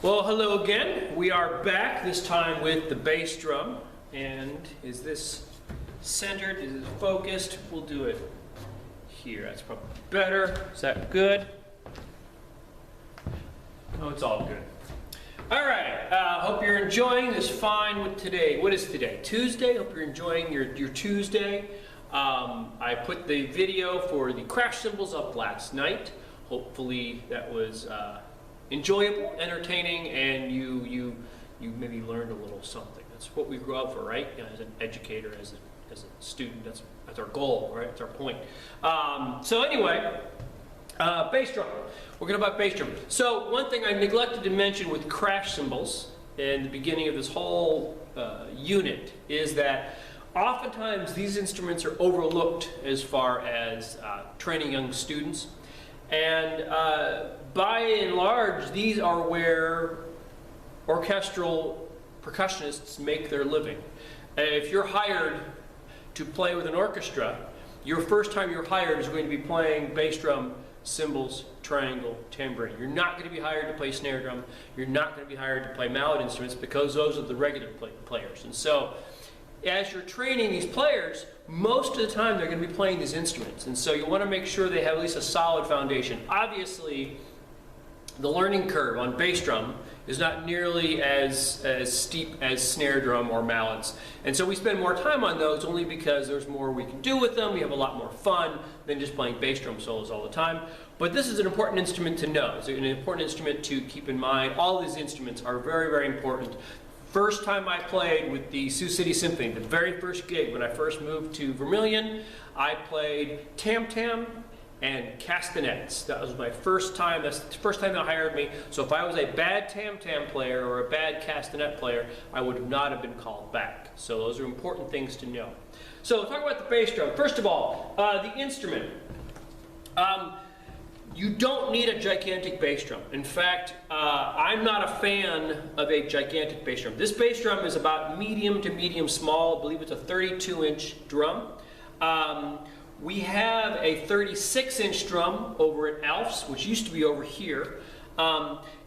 Well, hello again. We are back, this time with the bass drum. And is this centered? Is it focused? We'll do it here. That's probably better. Is that good? Oh, it's all good. All right. Hope you're enjoying this fine with today. What is today? Tuesday. Hope you're enjoying your Tuesday. I put the video for the crash cymbals up last night. Hopefully that was enjoyable, entertaining, and you maybe learned a little something. That's what we grew up for, right? As an educator, as a student, that's our goal, right? That's our point. So anyway, bass drum. We're going to about bass drum. So one thing I neglected to mention with crash cymbals in the beginning of this whole unit is that oftentimes these instruments are overlooked as far as training young students. And by and large, these are where orchestral percussionists make their living. If you're hired to play with an orchestra, your first time you're hired is going to be playing bass drum, cymbals, triangle, tambourine. You're not going to be hired to play snare drum. You're not going to be hired to play mallet instruments because those are the regular players. And so as you're training these players, most of the time they're going to be playing these instruments. And so you want to make sure they have at least a solid foundation. Obviously, the learning curve on bass drum is not nearly as steep as snare drum or mallets. And so we spend more time on those only because there's more we can do with them. We have a lot more fun than just playing bass drum solos all the time. But this is an important instrument to know. It's an important instrument to keep in mind. All these instruments are very, very important. First time I played with the Sioux City Symphony, the very first gig when I first moved to Vermilion, I played tam-tam and castanets. That was my first time. That's the first time they hired me. So if I was a bad tam-tam player or a bad castanet player, I would not have been called back. So those are important things to know. So talk about the bass drum. First of all, the instrument. You don't need a gigantic bass drum. In fact, I'm not a fan of a gigantic bass drum. This bass drum is about medium to medium small. I believe it's a 32-inch drum. We have a 36-inch drum over at Alf's, which used to be over here.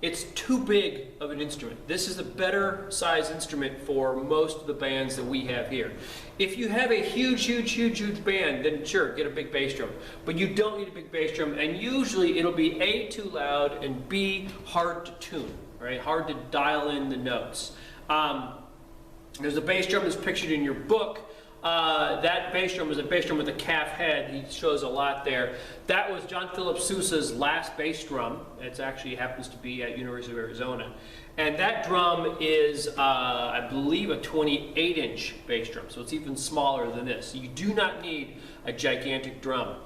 It's too big of an instrument. This is a better size instrument for most of the bands that we have here. If you have a huge band, then sure, get a big bass drum. But you don't need a big bass drum, and usually it'll be A, too loud, and B, hard to tune, right? Hard to dial in the notes. There's a bass drum that's pictured in your book. That bass drum is a bass drum with a calf head. He shows a lot there. That was John Philip Sousa's last bass drum. It actually happens to be at University of Arizona. And that drum is, I believe, a 28-inch bass drum. So it's even smaller than this. You do not need a gigantic drum.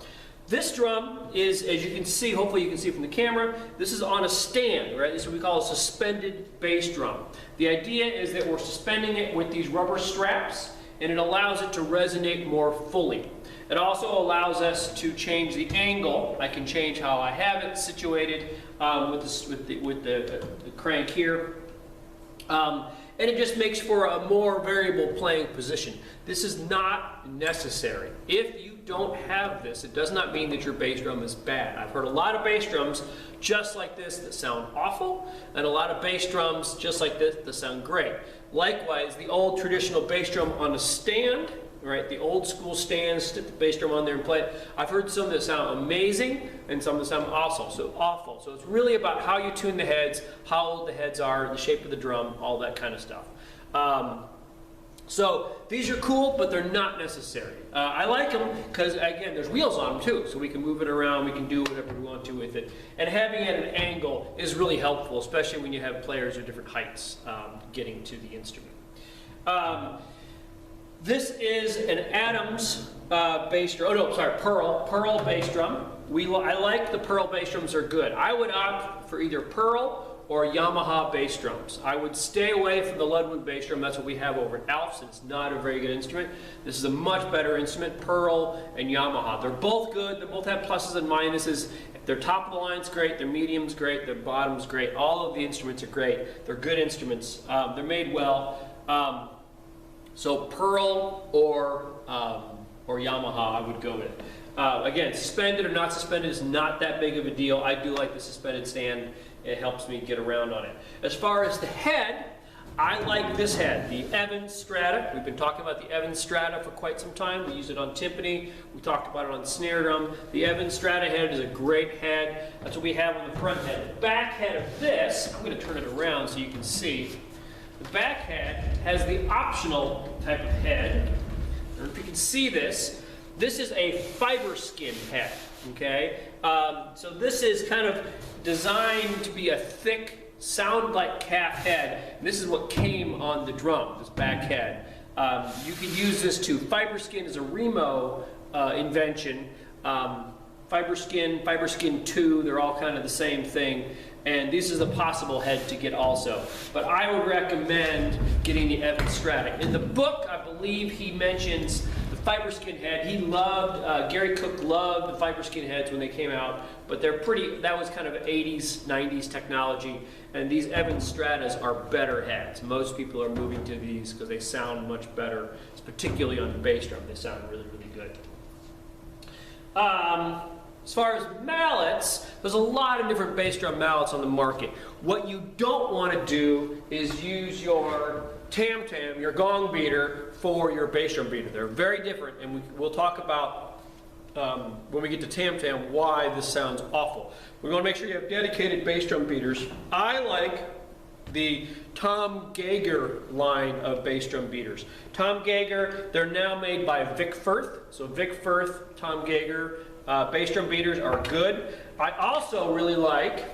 This drum is, as you can see, hopefully you can see from the camera, this is on a stand, right? This is what we call a suspended bass drum. The idea is that we're suspending it with these rubber straps, and it allows it to resonate more fully. It also allows us to change the angle. I can change how I have it situated with the crank here. And it just makes for a more variable playing position. This is not necessary. If you don't have this, it does not mean that your bass drum is bad. I've heard a lot of bass drums just like this that sound awful, and a lot of bass drums just like this that sound great. Likewise, the old traditional bass drum on a stand, right? The old school stands, stick the bass drum on there and play it. I've heard some that sound amazing and some that sound awful. So it's really about how you tune the heads, how old the heads are, the shape of the drum, all that kind of stuff. So these are cool, but they're not necessary. I like them because, again, there's wheels on them too, so we can move it around, we can do whatever we want to with it. And having it at an angle is really helpful, especially when you have players of different heights getting to the instrument. This is an Adams bass drum. Oh no, sorry, Pearl bass drum. I like the Pearl bass drums. They're good. I would opt for either Pearl or Yamaha bass drums. I would stay away from the Ludwig bass drum. That's what we have over at Alf's. It's not a very good instrument. This is a much better instrument, Pearl and Yamaha. They're both good. They both have pluses and minuses. Their top of the line's great, their medium's great, their bottom's great. All of the instruments are great. They're good instruments. They're made well. So Pearl or Yamaha, I would go with. Again, suspended or not suspended is not that big of a deal. I do like the suspended stand. It helps me get around on it. As far as the head, I like this head, the Evans Strata. We've been talking about the Evans Strata for quite some time. We use it on timpani. We talked about it on snare drum. The Evans Strata head is a great head. That's what we have on the front head. The back head of this, I'm going to turn it around so you can see. The back head has the optional type of head. I don't know if you can see this. This is a fiber skin head, okay? So this is kind of designed to be a thick, sound like calf head. And this is what came on the drum, this back head. You can use this too. Fiber skin is a Remo invention. Fiber skin 2, they're all kind of the same thing. And this is a possible head to get also. But I would recommend getting the Evans Strata. In the book, I believe he mentions the fiber skin head. He loved, Gary Cook loved the fiber skin heads when they came out, but they're pretty, that was kind of 80s, 90s technology. And these Evans Stratas are better heads. Most people are moving to these because they sound much better, particularly on the bass drum. They sound really, really good. As far as mallets, there's a lot of different bass drum mallets on the market. What you don't want to do is use your tam-tam, your gong beater, for your bass drum beater. They're very different, and we'll talk about, when we get to tam-tam, why this sounds awful. We want to make sure you have dedicated bass drum beaters. I like the Tom Geiger line of bass drum beaters. Tom Geiger, they're now made by Vic Firth. So Vic Firth, Tom Geiger, bass drum beaters are good. I also really like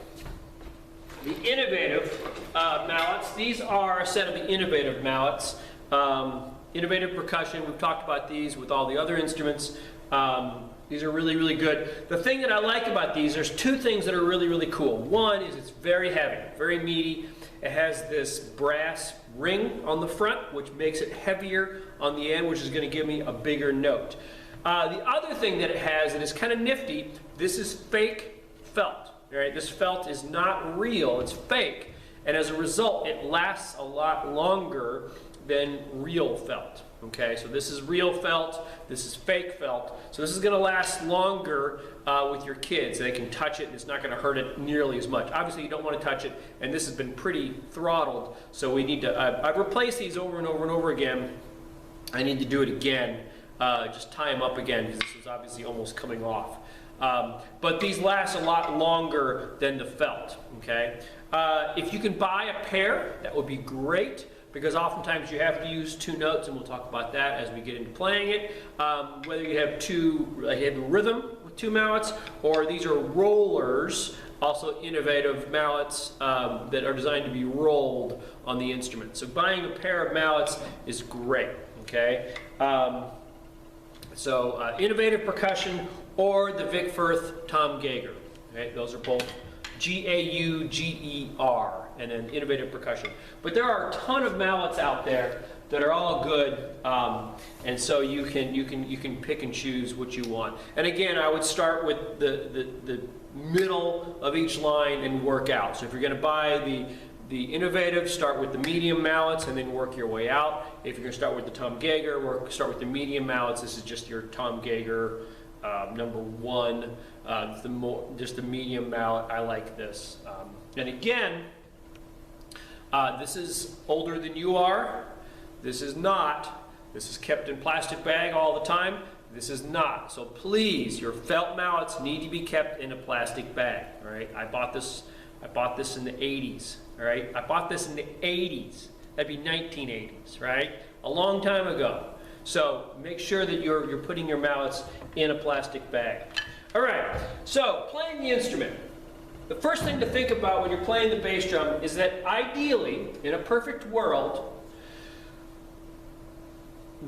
the Innovative mallets. These are a set of the Innovative mallets. Innovative Percussion, we've talked about these with all the other instruments. These are really, really good. The thing that I like about these, there's two things that are really, really cool. One is it's very heavy, very meaty. It has this brass ring on the front, which makes it heavier on the end, which is going to give me a bigger note. The other thing that it has that is kind of nifty, this is fake felt. Right? This felt is not real, it's fake. And as a result, it lasts a lot longer than real felt. Okay, so this is real felt, this is fake felt. So this is going to last longer with your kids. They can touch it and it's not going to hurt it nearly as much. Obviously, you don't want to touch it, and this has been pretty throttled, so we need to, I've replaced these over and over and over again. I need to do it again, just tie them up again, because this was obviously almost coming off. But these last a lot longer than the felt, okay? If you can buy a pair, that would be great, because oftentimes you have to use two notes, and we'll talk about that as we get into playing it. Whether you have you have a rhythm with two mallets, or these are rollers, also Innovative mallets that are designed to be rolled on the instrument. So buying a pair of mallets is great, okay? Innovative Percussion or the Vic Firth Tom Geiger. Okay? Those are both G-A-U-G-E-R, and then Innovative Percussion. But there are a ton of mallets out there that are all good, and so you can pick and choose what you want. And again, I would start with the middle of each line and work out. So if you're going to buy the Innovative, start with the medium mallets and then work your way out. If you're going to start with the Tom Geiger, start with the medium mallets. This is just your Tom Geiger #1. Just the medium mallet. I like this. And again, this is older than you are. This is not. This is kept in plastic bag all the time. This is not. So please, your felt mallets need to be kept in a plastic bag. All right. I bought this in the 80s. All right. I bought this in the 80s. That'd be 1980s, right? A long time ago. So make sure that you're putting your mallets in a plastic bag. All right. So playing the instrument. The first thing to think about when you're playing the bass drum is that ideally, in a perfect world,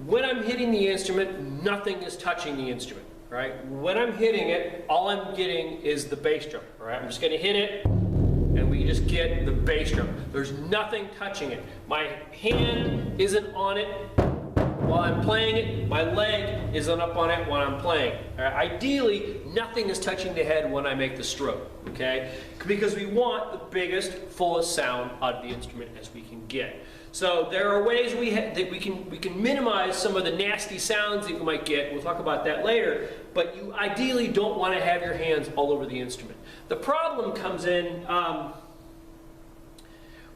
when I'm hitting the instrument, nothing is touching the instrument, right? When I'm hitting it, all I'm getting is the bass drum, all right? I'm just going to hit it, and we just get the bass drum. There's nothing touching it. My hand isn't on it while I'm playing it. My leg isn't up on it while I'm playing. All right? Ideally, nothing is touching the head when I make the stroke, okay? Because we want the biggest, fullest sound out of the instrument as we can get. So there are ways that we can minimize some of the nasty sounds that you might get. We'll talk about that later. but you ideally don't want to have your hands all over the instrument. The problem comes in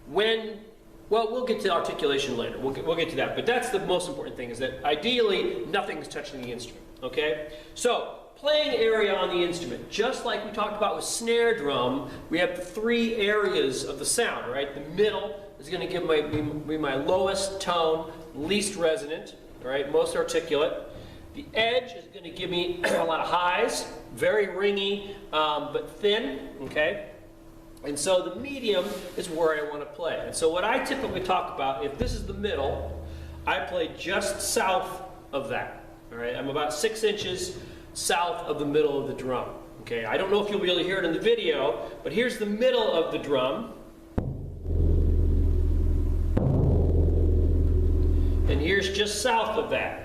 when, well, we'll get to articulation later. We'll get to that, but that's the most important thing, is that ideally nothing's touching the instrument, okay? So, playing area on the instrument, just like we talked about with snare drum, we have the 3 areas of the sound, right? The middle is going to be my lowest tone, least resonant, right? Most articulate. The edge is going to give me a lot of highs, very ringy, but thin, okay? And so the medium is where I want to play. And so what I typically talk about, if this is the middle, I play just south of that, all right? I'm about 6 inches south of the middle of the drum, okay? I don't know if you'll be able to hear it in the video, but here's the middle of the drum. And here's just south of that.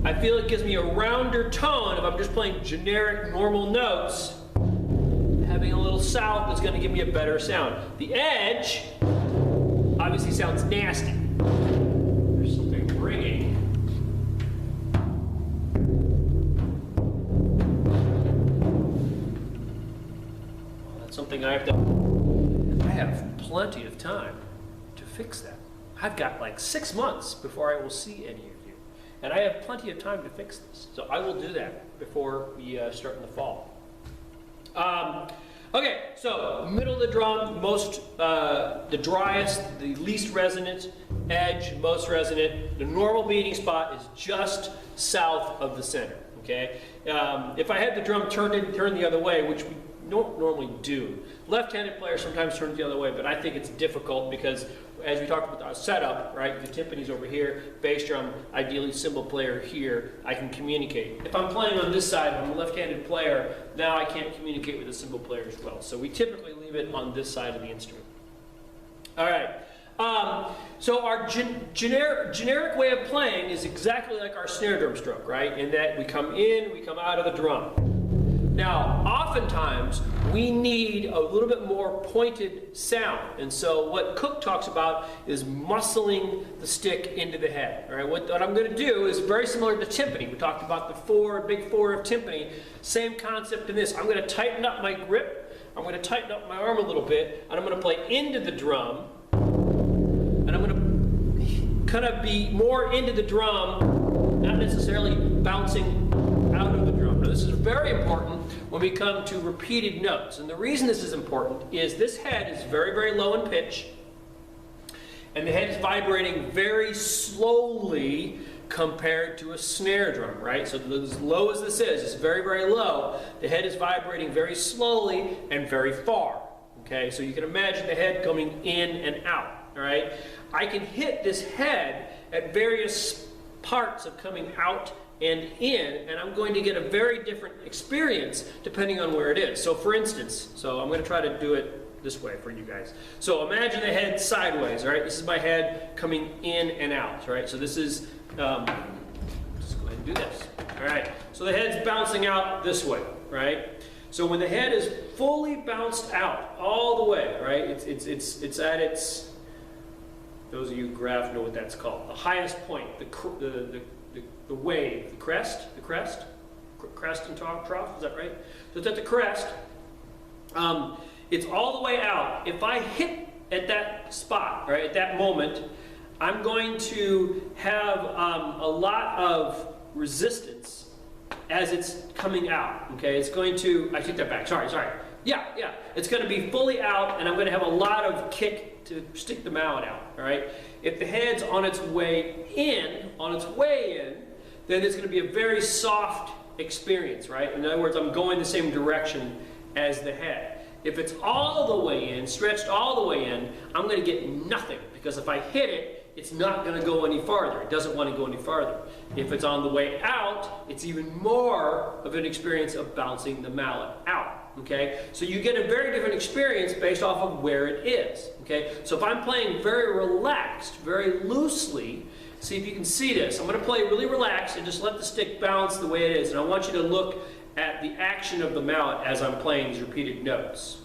I feel it gives me a rounder tone if I'm just playing generic normal notes. Having a little south is going to give me a better sound. The edge obviously sounds nasty. There's something ringing. Well, that's something I have plenty of time to fix that. I've got like 6 months before I will see any of you. And I have plenty of time to fix this. So I will do that before we start in the fall. Okay, so middle of the drum, the driest, the least resonant, edge, most resonant. The normal meeting spot is just south of the center, okay? If I had the drum turned the other way, which we don't normally do. Left-handed players sometimes turn it the other way, but I think it's difficult because, as we talked about our setup, right, the timpani's over here, bass drum, ideally cymbal player here, I can communicate. If I'm playing on this side, I'm a left-handed player, now I can't communicate with the cymbal player as well. So we typically leave it on this side of the instrument. All right. So our generic way of playing is exactly like our snare drum stroke, right? In that we come in, we come out of the drum. Now, oftentimes, we need a little bit more pointed sound. And so what Cook talks about is muscling the stick into the head. All right? What I'm going to do is very similar to timpani. We talked about the big four of timpani. Same concept in this. I'm going to tighten up my grip. I'm going to tighten up my arm a little bit. And I'm going to play into the drum. And I'm going to kind of be more into the drum, not necessarily bouncing out of the drum. Now, this is very important when we come to repeated notes. And the reason this is important is this head is very, very low in pitch. And the head is vibrating very slowly compared to a snare drum, right? So as low as this is, it's very, very low. The head is vibrating very slowly and very far. Okay, so you can imagine the head coming in and out, all right? I can hit this head at various parts of coming out and in, and I'm going to get a very different experience depending on where it is. So for instance, so I'm going to try to do it this way for you guys. So imagine the head sideways, all right? This is my head coming in and out, right? So this is, just go ahead and do this, all right? So the head's bouncing out this way, right? So when the head is fully bounced out all the way, right? It's at its, those of you who graph know what that's called. The highest point, the wave, the crest and trough, is that right? So it's at the crest. It's all the way out. If I hit at that spot, right, at that moment, I'm going to have a lot of resistance as it's coming out, okay? It's going to, I take that back, sorry. Yeah. It's going to be fully out, and I'm going to have a lot of kick to stick the mallet out, all right? If the head's on its way in, then it's going to be a very soft experience, right? In other words, I'm going the same direction as the head. If it's all the way in, stretched all the way in, I'm going to get nothing, because if I hit it, it's not going to go any farther. It doesn't want to go any farther. If it's on the way out, it's even more of an experience of bouncing the mallet out, okay? So you get a very different experience based off of where it is, okay? So if I'm playing very relaxed, very loosely, see if you can see this. I'm going to play really relaxed and just let the stick bounce the way it is. And I want you to look at the action of the mallet as I'm playing these repeated notes.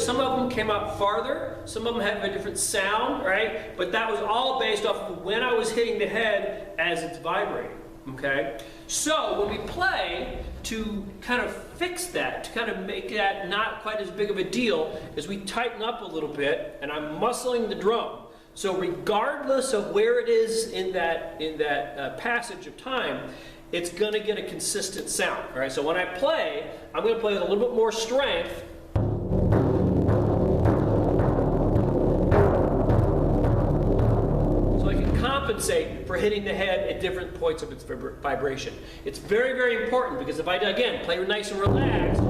notice some of them came out farther, some of them had a different sound, right? But that was all based off of when I was hitting the head as it's vibrating, okay? So when we play, to kind of fix that, to kind of make that not quite as big of a deal, is we tighten up a little bit, and I'm muscling the drum. So regardless of where it is in that passage of time, it's going to get a consistent sound. All right. So when I play, I'm going to play with a little bit more strength. So I can compensate for hitting the head at different points of its vibration. It's very, very important, because if I, again, play nice and relaxed,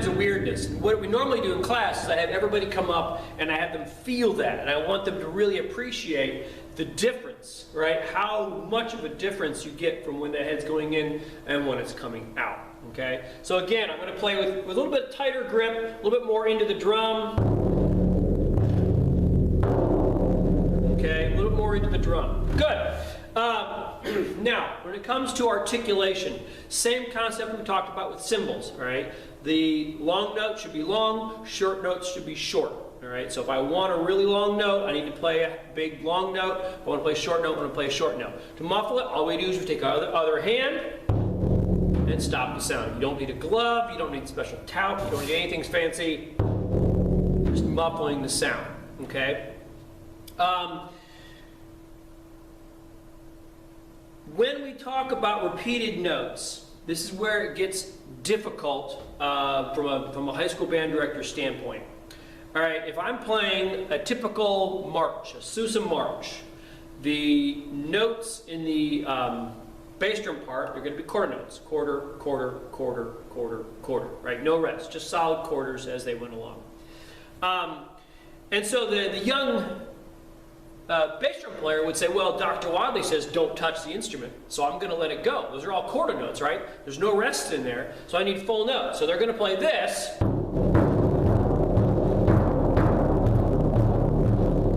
of weirdness. And what we normally do in class is I have everybody come up and I have them feel that, and I want them to really appreciate the difference, right? How much of a difference you get from when the head's going in and when it's coming out, okay? So again, I'm going to play with a little bit tighter grip, a little bit more into the drum, okay? A little bit more into the drum. Good. Now, when it comes to articulation, same concept we talked about with cymbals, all right? The long note should be long, short notes should be short, all right? So if I want a really long note, I need to play a big long note. If I want to play a short note, I want to play a short note. To muffle it, all we do is we take our other hand and stop the sound. You don't need a glove, you don't need a special tout, you don't need anything fancy, just muffling the sound, okay? When we talk about repeated notes, this is where it gets difficult from a high school band director standpoint. All right, if I'm playing a typical march, a Sousa march, the notes in the bass drum part are going to be quarter notes. Quarter, quarter, quarter, quarter, quarter, right? No rest, just solid quarters as they went along. And so the young bass drum player would say, well, Dr. Wadley says don't touch the instrument, so I'm going to let it go. Those are all quarter notes, right? There's no rest in there, so I need full notes. So they're going to play this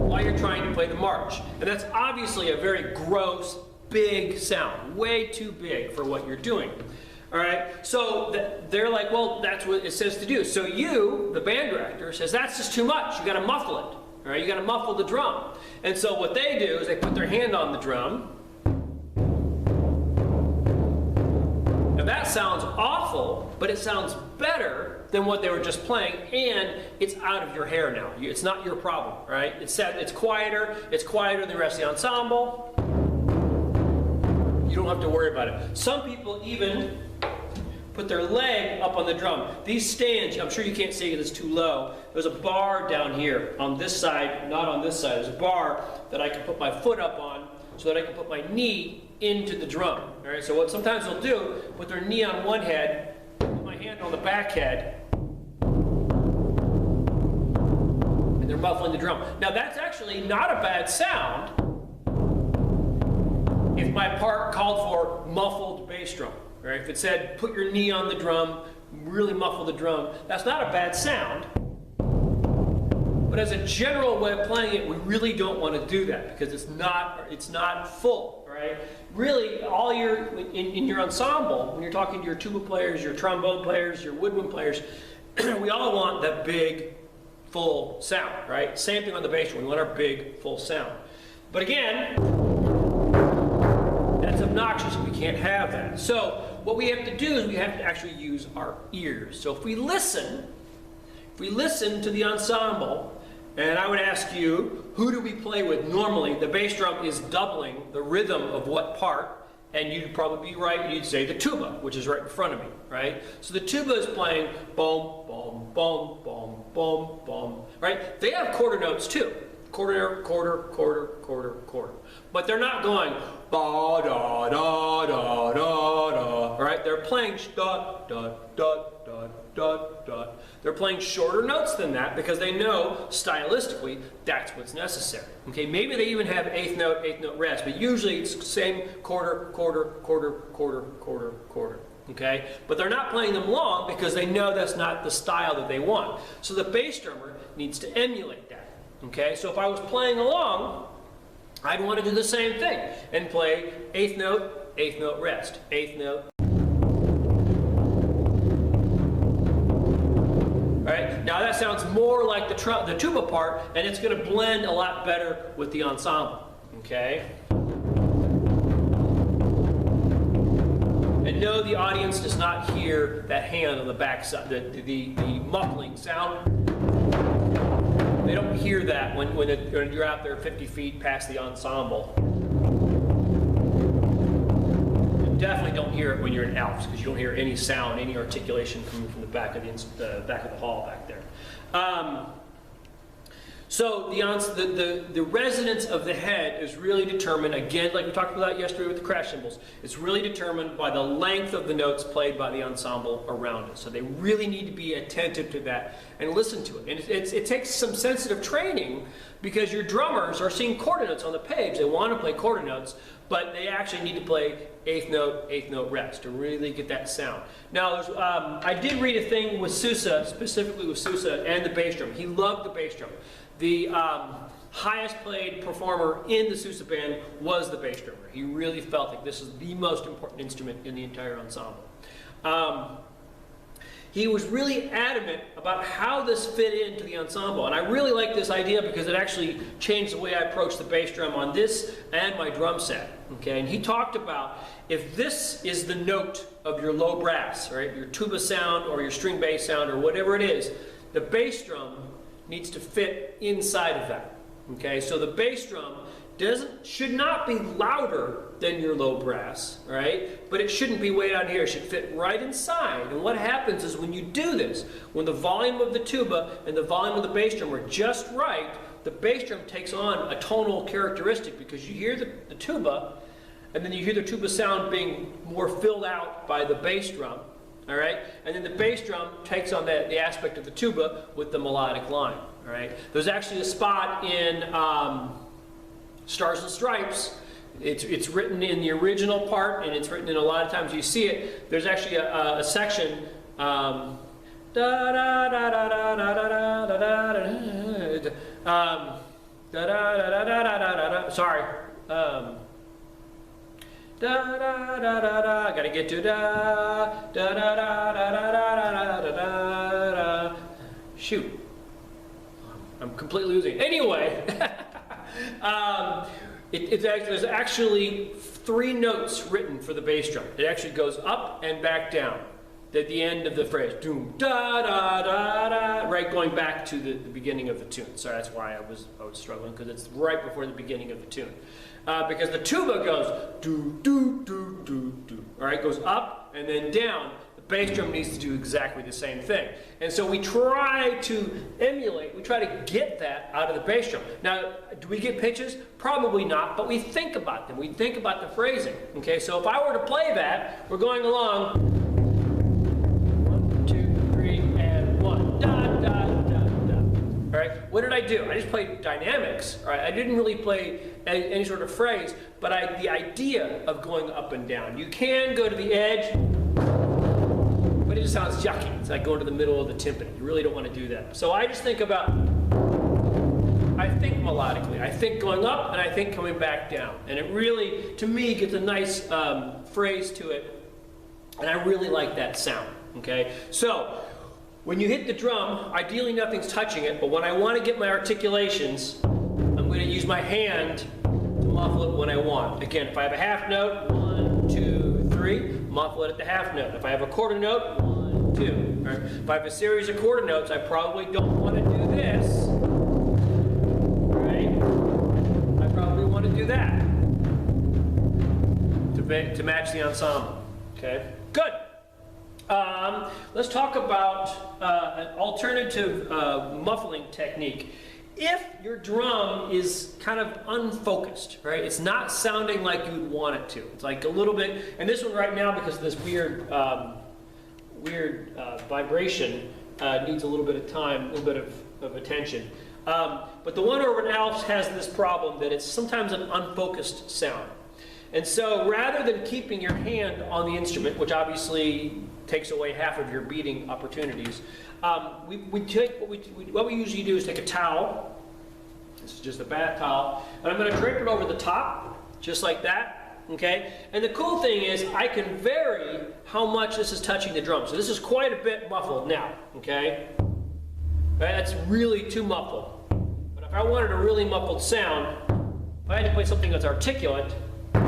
while you're trying to play the march. And that's obviously a very gross, big sound, way too big for what you're doing. All right, so they're like, well, that's what it says to do. So you, the band director, says that's just too much. You got to muffle it. All right, you got to muffle the drum. And so what they do is they put their hand on the drum. Now that sounds awful, but it sounds better than what they were just playing, and it's out of your hair now. It's not your problem, right? It's quieter than the rest of the ensemble. You don't have to worry about it. Some people even put their leg up on the drum. These stands, I'm sure you can't see it, it's too low. There's a bar down here on this side, not on this side. There's a bar that I can put my foot up on so that I can put my knee into the drum. All right, so what sometimes they'll do, put their knee on one head, put my hand on the back head, and they're muffling the drum. Now that's actually not a bad sound if my part called for muffled bass drum. Right? If it said, put your knee on the drum, really muffle the drum, that's not a bad sound. But as a general way of playing it, we really don't want to do that because it's not full, right? Really, all in your ensemble, when you're talking to your tuba players, your trombone players, your woodwind players, we all want that big, full sound, right? Same thing on the bass drum. We want our big, full sound. But again, that's obnoxious. We can't have that. So what we have to do is we have to actually use our ears. So if we listen to the ensemble, and I would ask you, who do we play with normally? The bass drum is doubling the rhythm of what part? And you'd probably be right, you'd say the tuba, which is right in front of me, right? So the tuba is playing boom, boom, boom, boom, boom, boom, right? They have quarter notes too. Quarter, quarter, quarter, quarter, quarter. But they're not going ba da da da da da. Right? They're playing da da da da da da. They're playing shorter notes than that because they know stylistically that's what's necessary. Okay, maybe they even have eighth note rest, but usually it's the same quarter, quarter, quarter, quarter, quarter, quarter. Okay, but they're not playing them long because they know that's not the style that they want. So the bass drummer needs to emulate that. Okay, so if I was playing along, I'd want to do the same thing and play eighth note, rest, eighth note, that sounds more like the tuba part, and it's going to blend a lot better with the ensemble. Okay? And no, the audience does not hear that hand on the back side, the muffling sound. They don't hear that when you're out there 50 feet past the ensemble. You definitely don't hear it when you're in Alps, because you don't hear any sound, any articulation coming from the back of the hall back there. So the resonance of the head is really determined, again, like we talked about yesterday with the crash cymbals, it's really determined by the length of the notes played by the ensemble around it. So they really need to be attentive to that and listen to it. And it takes some sensitive training, because your drummers are seeing quarter notes on the page. They want to play quarter notes, but they actually need to play eighth note reps to really get that sound. Now, I did read a thing with Sousa, specifically with Sousa and the bass drum. He loved the bass drum. The highest played performer in the Sousa band was the bass drummer. He really felt like this is the most important instrument in the entire ensemble. He was really adamant about how this fit into the ensemble, and I really like this idea because it actually changed the way I approach the bass drum on this and my drum set. Okay, and he talked about, if this is the note of your low brass, right, your tuba sound or your string bass sound or whatever it is, the bass drum needs to fit inside of that. Okay, so the bass drum should not be louder than your low brass, right? But it shouldn't be way down here. It should fit right inside. And what happens is, when you do this, when the volume of the tuba and the volume of the bass drum are just right, the bass drum takes on a tonal characteristic, because you hear the tuba, and then you hear the tuba sound being more filled out by the bass drum. All right, and then the bass drum takes on the aspect of the tuba with the melodic line. All right, there's actually a spot in Stars and Stripes. It's written in the original part, and it's written in a lot of times you see it. There's actually a section. Sorry. Da da da da da. Gotta get to da da da da da da da da da. Shoot, I'm completely losing. Anyway, there's actually 3 notes written for the bass drum. It actually goes up and back down at the end of the phrase. Doom da da da da. Right, going back to the beginning of the tune. Sorry, that's why I was struggling, because it's right before the beginning of the tune. Because the tuba goes do do do do do. All right, goes up and then down. The bass drum needs to do exactly the same thing. And so we try to emulate, we try to get that out of the bass drum. Now, do we get pitches? Probably not, but we think about them. We think about the phrasing. Okay, so if I were to play that, we're going along. 1, 2, 3, and 1. Da da da da. All right, what did I do? I just played dynamics. All right, I didn't really play any sort of phrase, but the idea of going up and down. You can go to the edge, but it just sounds yucky. It's like going to the middle of the timpani. You really don't want to do that. So I just think melodically. I think going up, and I think coming back down. And it really, to me, gets a nice phrase to it, and I really like that sound. Okay, so when you hit the drum, ideally nothing's touching it, but when I want to get my articulations, I'm going to use my hand to muffle it when I want. Again, if I have a half note, 1, 2, 3, muffle it at the half note. If I have a quarter note, 1, 2. Right? If I have a series of quarter notes, I probably don't want to do this. Right? I probably want to do that to match the ensemble. Okay, good. Let's talk about an alternative muffling technique. If your drum is kind of unfocused, right? It's not sounding like you'd want it to. It's like a little bit, and this one right now, because of this weird vibration, needs a little bit of time, a little bit of attention. But the one over in Alps has this problem that it's sometimes an unfocused sound. And so rather than keeping your hand on the instrument, which obviously takes away half of your beating opportunities, what we usually do is take a towel. This is just a bath towel, and I'm going to drape it over the top, just like that. Okay. And the cool thing is, I can vary how much this is touching the drum. So this is quite a bit muffled now. Okay. Right? That's really too muffled. But if I wanted a really muffled sound, if I had to play something that's articulate, right,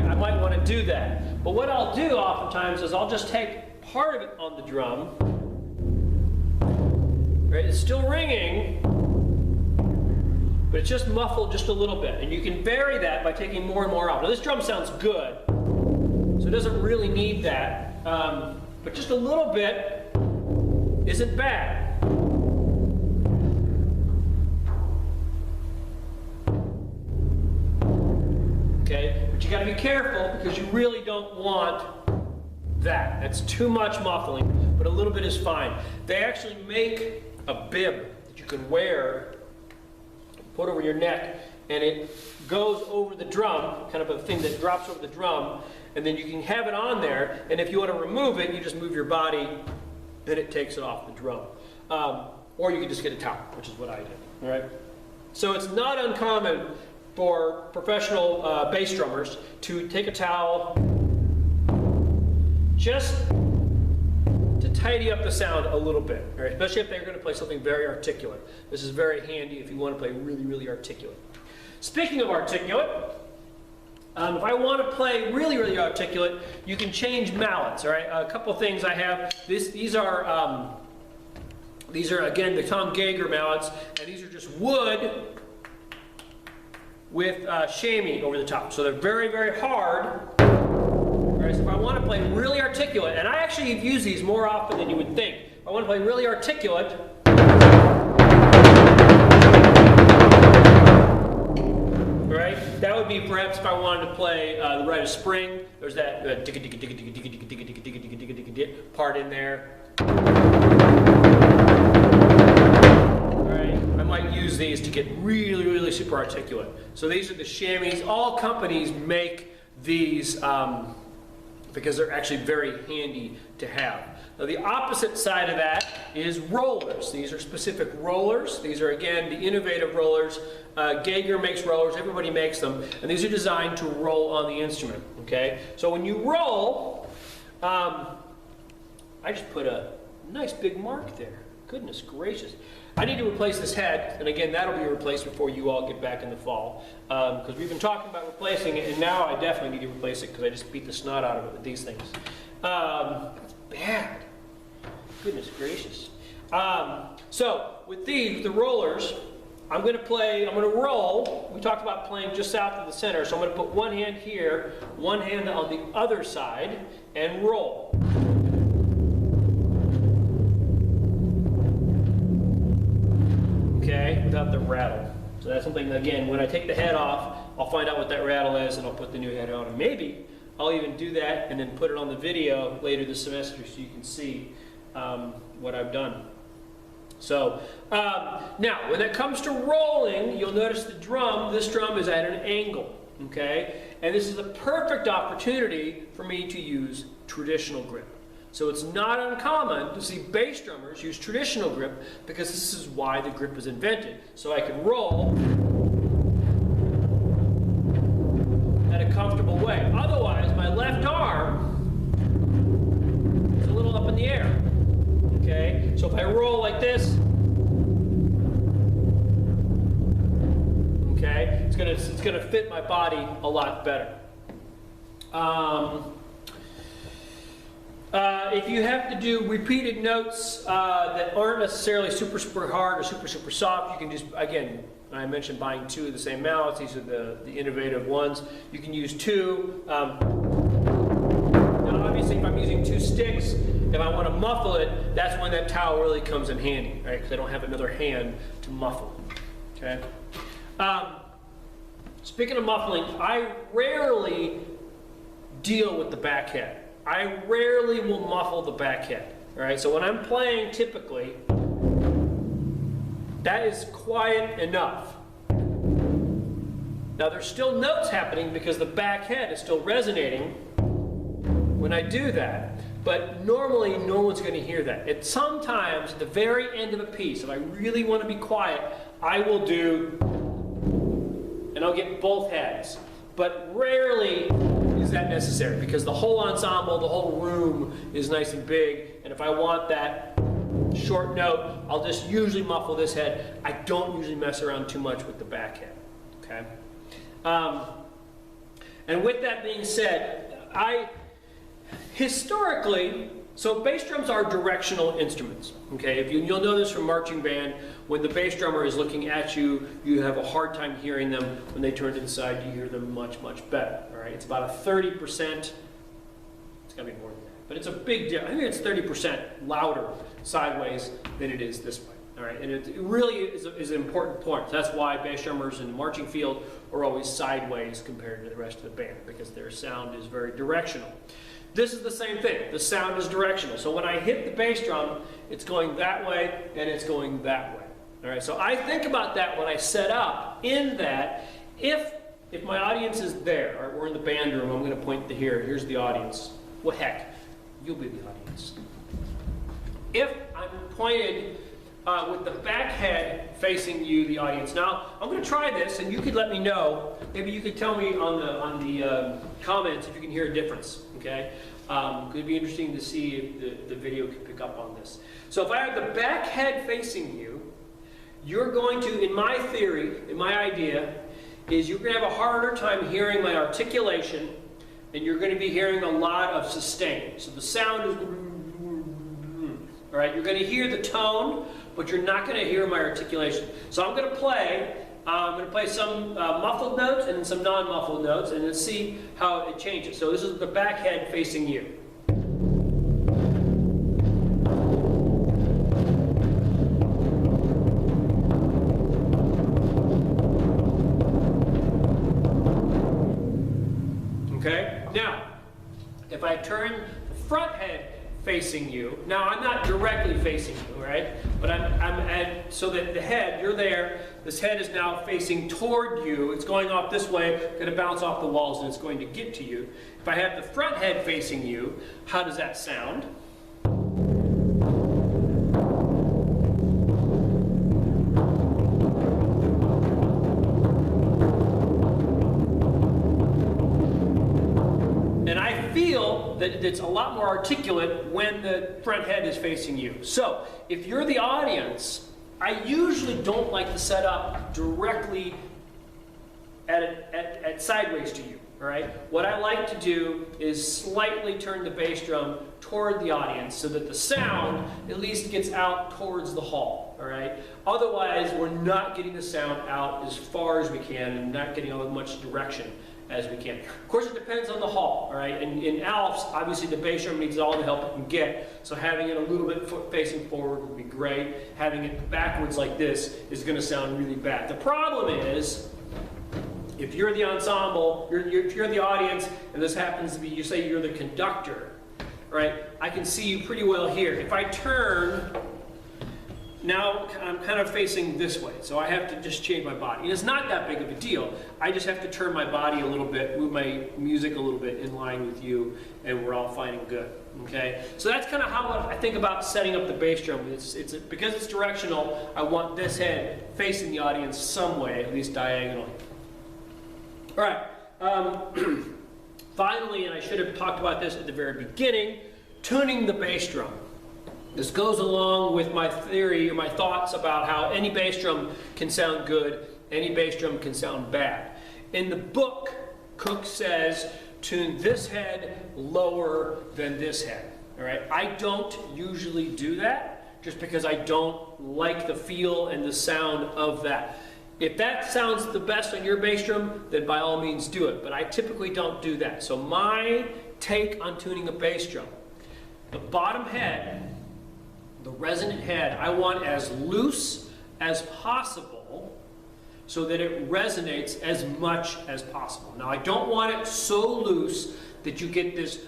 I might want to do that. But what I'll do oftentimes is I'll just take part of it on the drum. Right? It's still ringing, but it's just muffled just a little bit. And you can vary that by taking more and more off. Now this drum sounds good, so it doesn't really need that. But just a little bit isn't bad. Okay, but you got to be careful because you really don't want that. That's too much muffling, but a little bit is fine. They actually make a bib that you can wear, put over your neck, and it goes over the drum, kind of a thing that drops over the drum, and then you can have it on there, and if you want to remove it, you just move your body, then it takes it off the drum. Or you can just get a towel, which is what I did. All right? So it's not uncommon for professional bass drummers to take a towel just to tidy up the sound a little bit, right? Especially if they're going to play something very articulate. This is very handy if you want to play really, really articulate. Speaking of articulate, if I want to play really, really articulate, you can change mallets. All right, a couple things I have. These are again the Tom Geiger mallets, and these are just wood with chamois over the top. So they're very, very hard. Right, so if I want to play really articulate, and I actually use these more often than you would think. If I want to play really articulate, right, that would be perhaps if I wanted to play The Rite of Spring. There's that part in there. Right, I might use these to get really, really super articulate. So these are the chamois. All companies make these because they're actually very handy to have. Now the opposite side of that is rollers. These are specific rollers. These are again the innovative rollers. Geiger makes rollers, everybody makes them, and these are designed to roll on the instrument, okay? So when you roll, I just put a nice big mark there. Goodness gracious. I need to replace this head, and again, that'll be replaced before you all get back in the fall. Because we've been talking about replacing it, and now I definitely need to replace it because I just beat the snot out of it with these things. That's bad. Goodness gracious. So, with the rollers, I'm going to roll. We talked about playing just south of the center, so I'm going to put one hand here, one hand on the other side, and roll. Okay, without the rattle. So that's something, again, when I take the head off, I'll find out what that rattle is and I'll put the new head on. And maybe I'll even do that and then put it on the video later this semester so you can see what I've done. So, now, when it comes to rolling, you'll notice the drum, this drum is at an angle, okay? And this is a perfect opportunity for me to use traditional grip. So it's not uncommon to see bass drummers use traditional grip because this is why the grip was invented. So I can roll at a comfortable way. Otherwise, my left arm is a little up in the air. Okay? So if I roll like this, okay, it's gonna fit my body a lot better. If you have to do repeated notes that aren't necessarily super, super hard or super, super soft, you can just, again, I mentioned buying two of the same mallets. These are the innovative ones. You can use two. Now, obviously, if I'm using two sticks, if I want to muffle it, that's when that towel really comes in handy, right? Because I don't have another hand to muffle. Okay. Speaking of muffling, I rarely deal with the back head. I rarely will muffle the back head. All right, so when I'm playing, typically, that is quiet enough. Now there's still notes happening because the back head is still resonating when I do that, but normally no one's going to hear that. It's sometimes at the very end of a piece, if I really want to be quiet, I will do, and I'll get both heads, but rarely is that necessary because the whole ensemble, the whole room is nice and big, and if I want that short note, I'll just usually muffle this head. I don't usually mess around too much with the back head, okay? And with that being said, historically, so bass drums are directional instruments, okay? You'll know this from marching band. When the bass drummer is looking at you, you have a hard time hearing them. When they turn to the side, you hear them much, much better, all right? It's about a 30%, it's gotta be more than that, but it's a big deal. I think it's 30% louder sideways than it is this way, all right? And it really is an important point. That's why bass drummers in the marching field are always sideways compared to the rest of the band, because their sound is very directional. This is the same thing. The sound is directional. So when I hit the bass drum, it's going that way and it's going that way. All right, so I think about that when I set up in that if my audience is there, all right, we're in the band room, I'm going to point to here, here's the audience. Well, heck, you'll be the audience. If I'm pointed with the back head facing you, the audience. Now, I'm going to try this, and you could let me know. Maybe you could tell me on the comments if you can hear a difference, okay? It'd be interesting to see if the video can pick up on this. So if I have the back head facing you, you're going to, in my theory, in my idea, is you're going to have a harder time hearing my articulation, and you're going to be hearing a lot of sustain. So the sound is, all right, you're going to hear the tone, but you're not going to hear my articulation. So I'm going to play some muffled notes and some non-muffled notes, and let's see how it changes. So this is the back head facing you. Okay? Now, if I turn the front head facing you, now I'm not directly facing you, right? But so that the head, you're there, this head is now facing toward you, it's going off this way, going to bounce off the walls and it's going to get to you. If I have the front head facing you, how does that sound? That it's a lot more articulate when the front head is facing you. So, if you're the audience, I usually don't like to set up directly at sideways to you, all right? What I like to do is slightly turn the bass drum toward the audience so that the sound at least gets out towards the hall, all right? Otherwise, we're not getting the sound out as far as we can and not getting as much direction as we can. Of course, it depends on the hall, all right? And in Alps, obviously the bass drum needs all the help it can get, so having it a little bit facing forward would be great. Having it backwards like this is going to sound really bad. The problem is, if you're the ensemble, if you're the audience, and this happens to be, you say you're the conductor, right? I can see you pretty well here. If I turn, now I'm kind of facing this way, so I have to just change my body. And it's not that big of a deal. I just have to turn my body a little bit, move my music a little bit in line with you, and we're all fine and good, okay? So that's kind of how I think about setting up the bass drum. Because it's directional, I want this head facing the audience some way, at least diagonally. All right, finally, and I should have talked about this at the very beginning, tuning the bass drum. This goes along with my theory or my thoughts about how any bass drum can sound good, any bass drum can sound bad. In the book, Cook says, tune this head lower than this head. All right, I don't usually do that just because I don't like the feel and the sound of that. If that sounds the best on your bass drum, then by all means do it, but I typically don't do that. So my take on tuning a bass drum, the bottom head, the resonant head, I want as loose as possible so that it resonates as much as possible. Now, I don't want it so loose that you get this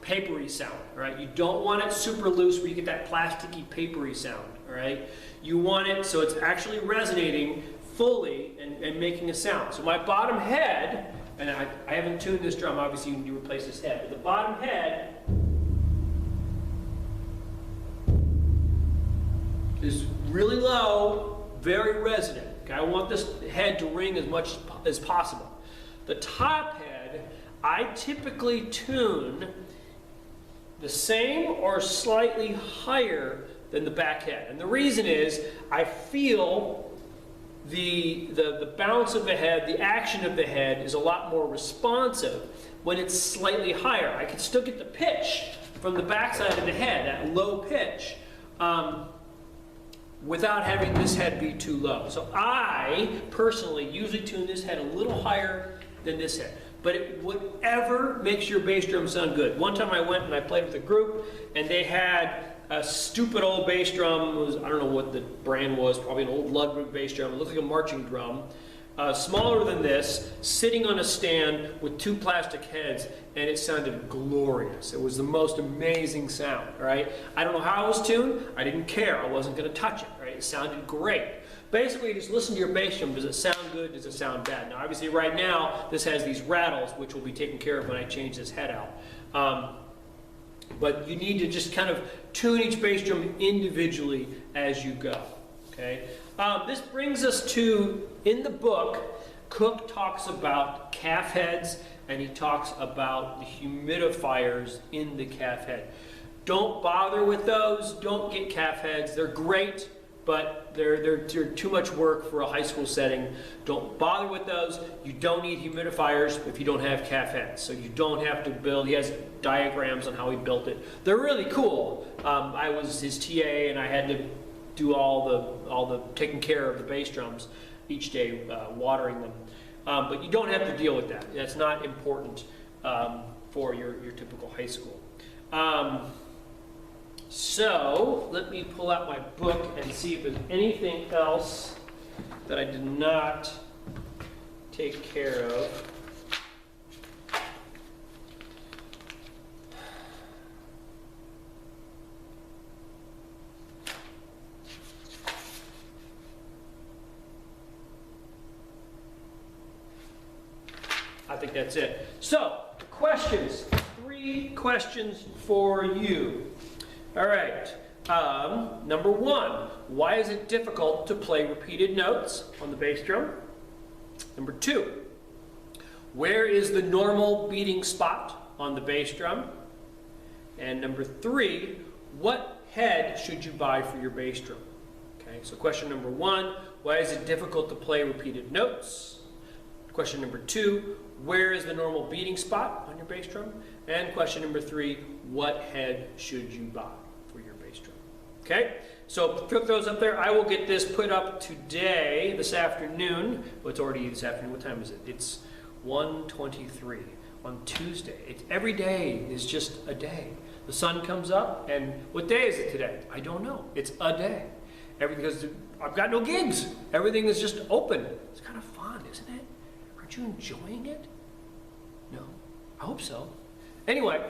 papery sound, right? You don't want it super loose where you get that plasticky, papery sound, all right? You want it so it's actually resonating fully and making a sound. So my bottom head, and I haven't tuned this drum, obviously you replace this head, but the bottom head is really low, very resonant. Okay, I want this head to ring as much as possible. The top head, I typically tune the same or slightly higher than the back head. And the reason is I feel the bounce of the head, the action of the head is a lot more responsive when it's slightly higher. I can still get the pitch from the backside of the head, that low pitch, without having this head be too low. So I personally usually tune this head a little higher than this head. But whatever makes your bass drum sound good. One time I went and I played with a group, and they had a stupid old bass drum. It was, I don't know what the brand was, probably an old Ludwig bass drum. It looked like a marching drum. Smaller than this, sitting on a stand with two plastic heads, and it sounded glorious. It was the most amazing sound, right? I don't know how it was tuned. I didn't care. I wasn't going to touch it, right? It sounded great. Basically, just listen to your bass drum. Does it sound good? Does it sound bad? Now, obviously, right now, this has these rattles, which will be taken care of when I change this head out. But you need to just kind of tune each bass drum individually as you go, okay? This brings us to, in the book, Cook talks about calf heads, and he talks about the humidifiers in the calf head. Don't bother with those. Don't get calf heads. They're great, but they're too much work for a high school setting. Don't bother with those. You don't need humidifiers if you don't have calf heads. So you don't have to build. He has diagrams on how he built it. They're really cool. I was his TA, and I had to do all the taking care of the bass drums each day, watering them. But you don't have to deal with that. That's not important for your typical high school. So let me pull out my book and see if there's anything else that I did not take care of. I think that's it. So, questions. 3 questions for you. All right. Number 1, why is it difficult to play repeated notes on the bass drum? Number 2, where is the normal beating spot on the bass drum? And number 3, what head should you buy for your bass drum? Okay, so question number 1, why is it difficult to play repeated notes? Question number 2, where is the normal beating spot on your bass drum? And question number 3, what head should you buy for your bass drum? Okay, so put those up there. I will get this put up today, this afternoon. Well, it's already this afternoon. What time is it? It's 1:23 on Tuesday. Every day is just a day. The sun comes up, and what day is it today? I don't know. It's a day. Because I've got no gigs. Everything is just open. It's kind of fun, isn't it? Aren't you enjoying it? No? I hope so. Anyway,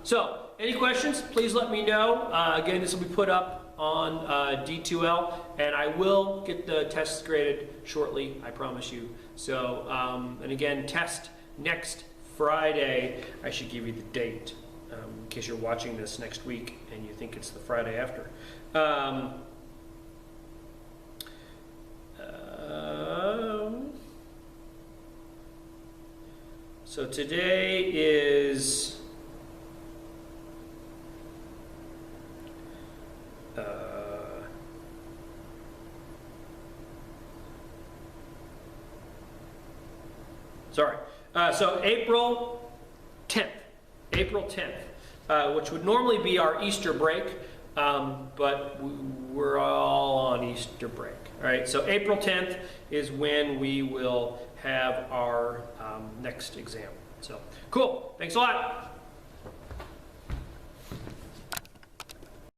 so any questions, please let me know. Again, this will be put up on D2L, and I will get the tests graded shortly, I promise you. So, and again, test next Friday. I should give you the date in case you're watching this next week and you think it's the Friday after. So today is so April 10th, which would normally be our Easter break, but we're all on Easter break. All right, so April 10th is when we will have our next exam. So, cool. Thanks a lot.